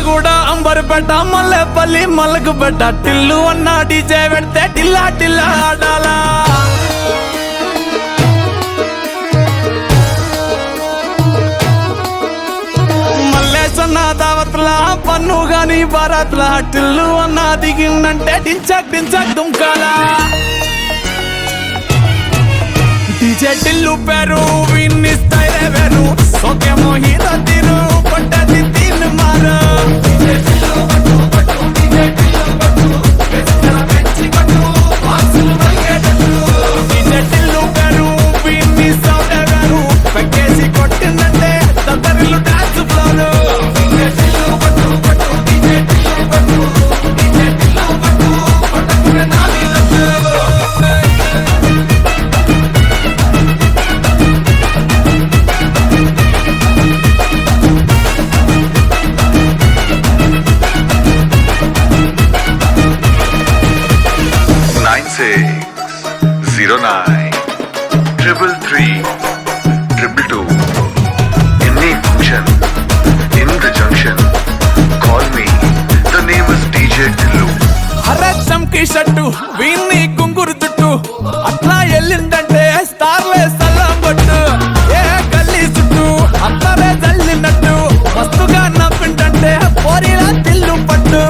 మిర్యాలగూడ అంబర్పేట మల్లెపల్లి మలకపేట టిల్లు అన్న డీజే పెడితే టిల్లా టిల్లా ఆడాలా మల్లేసన్న దావత్లా పన్ను గాని భారత్లా టిల్లు అన్న దిగిందంటే టించక్ టించక్ దుంకాలా డీజే టిల్లు పేరు విన్ని స్టైలే వేరు సోకేమో హీరో తీరు కొట్టది తీన్ మారు డీజే టిల్లు పట్టు పట్టు డీజే టిల్లు పట్టు వెస్కల పెంచి పట్టు వాసులు మరిగేటట్టు డీజే టిల్లు పేరు విన్ని సౌండే వేరు పెక్కేసి కొట్టిందంటే తత్తరిల్లు డాన్స్ ఫ్లోర్ డీజే టిల్లు పట్టు పట్టు డీజే టిల్లు పట్టు డీజే టిల్లు పట్టు పట్టకునే నాది లట్టు 9609 333 222. Any function in the junction, call me. The name is DJ Tillu. అరే చంకి షట్టు వీన్ని కుంగురు చుట్టు అట్లా ఎల్లిందంటే స్టార్లే సల్లం కొట్టు ఏ గల్లీ చుట్టూ అత్తరే జల్లినట్టు మస్తుగా నవ్విందంటే పోరిలా తిల్లు పట్టు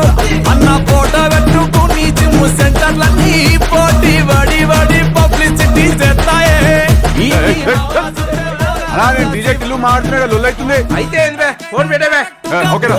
అన్న ఫోటో పెట్టుకుని జిమ్ సెంటర్లన్నీ పోటీ వడి వడి పబ్లిసిటీ చేస్తాయే అలా నేను డీజే టిల్లు మాట్లాడుతున్నా లొల్లైతుంది అయితే ఫోన్ పెట్టేవే ఓకేనా